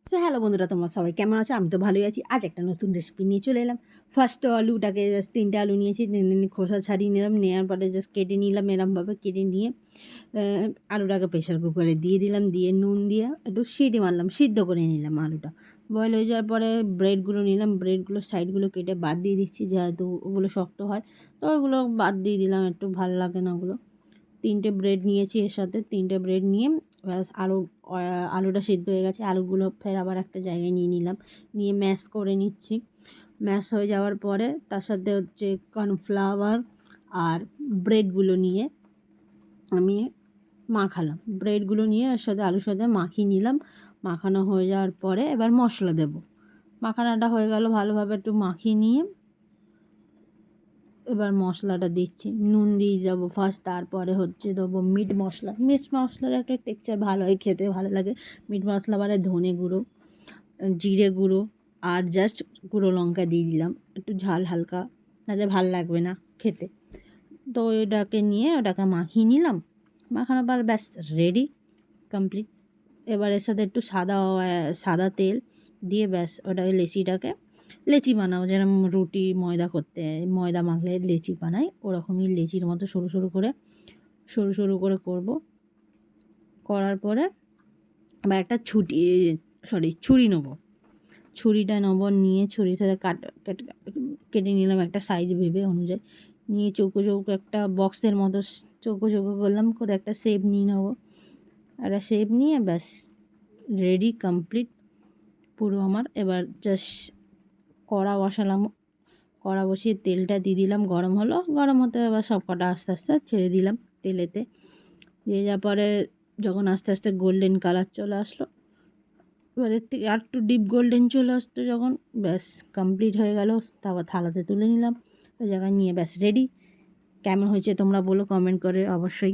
So hello বন্ধুরা, তোমরা সবাই কেমন আছো? আমি তো ভালোই আছি। আজ একটা নতুন রেসিপি নিয়ে চলে এলাম। ফার্স্ট তো আলুটাকে জাস্ট ৩টে আলু নিয়েছি, নিয়ে খোসা ছাড়িয়ে নিলাম। নেওয়ার পরে জাস্ট কেটে নিলাম, এরমভাবে কেটে নিয়ে আলুটাকে প্রেশার কুকারে দিয়ে দিলাম। দিয়ে নুন দিয়ে একটু সিটি মারলাম, সিদ্ধ করে নিলাম আলুটা। বয়েল হয়ে যাওয়ার পরে ব্রেডগুলো নিলাম, ব্রেডগুলো সাইডগুলো কেটে বাদ দিয়ে দিচ্ছি, যেহেতু ওগুলো শক্ত হয়। তো ওগুলো বাদ দিয়ে দিলাম, একটু ভালো লাগে না ওগুলো। ৩টে ব্রেড নিয়েছি, এর সাথে ৩টে ব্রেড নিয়ে ব্যাস আলুটা সিদ্ধ হয়ে গেছে। আলুগুলো ফের আবার একটা জায়গায় নিয়ে নিলাম, নিয়ে ম্যাশ করে নিচ্ছি। ম্যাশ হয়ে যাওয়ার পরে তার সাথে হচ্ছে কর্নফ্লাওয়ার আর ব্রেডগুলো নিয়ে আমি মাখালাম। ব্রেডগুলো নিয়ে এর সাথে আলুর সাথে মাখিয়ে নিলাম। মাখানো হয়ে যাওয়ার পরে এবার মশলা দেব। মাখানাটা হয়ে গেল, ভালোভাবে একটু মাখিয়ে নিয়ে এবার মশলাটা দিচ্ছি। নুন দিয়ে দেবো ফার্স্ট, তারপরে হচ্ছে দেবো মিট মশলা। মিট মশলার একটা টেক্সচার ভালো হয়, খেতে ভালো লাগে। মিট মশলা মানে ধনে গুঁড়ো, জিরে গুঁড়ো আর জাস্ট গুঁড়ো লঙ্কা দিয়ে দিলাম, একটু ঝাল হালকা, নাহলে ভাল লাগবে না খেতে। তো ওটাকে নিয়ে ওটাকে মাখিয়ে নিলাম। মাখানোর পর ব্যাস রেডি, কমপ্লিট। এবার এর সাথে একটু সাদা তেল দিয়ে ব্যাস ওটাকে লেচি বানাবো, যেরকম রুটি ময়দা ময়দা মাখলে লেচি বানাই, ওরকমই লেচির মতো সরু সরু করে করব। করার পরে আবার একটা ছুরি নেবো। ছুরিটা নিয়ে ছুরির সাথে কেটে নিলাম একটা সাইজ ভেবে অনুযায়ী। নিয়ে চৌকো চৌকো একটা বক্সের মতো চৌকো চৌকো করলাম, করে একটা শেপ নিয়ে নেবো। একটা শেপ নিয়ে ব্যাস রেডি, কমপ্লিট পুরো আমার। এবার জাস্ট কড়া বসালাম, কড়া বসিয়ে তেলটা দিয়ে দিলাম, গরম হলো। গরম হতে এবার সব কটা আস্তে আস্তে ছেড়ে দিলাম তেলেতে। দিয়ে যাওয়ার পরে যখন আস্তে আস্তে গোল্ডেন কালার চলে আসলো, এবার এর থেকে আর একটু ডিপ গোল্ডেন চলে আসতো যখন, ব্যাস কমপ্লিট হয়ে গেল। তারপর থালাতে তুলে নিলাম, ওই জায়গায় নিয়ে ব্যাস রেডি। কেমন হয়েছে তোমরা বলো কমেন্ট করে অবশ্যই।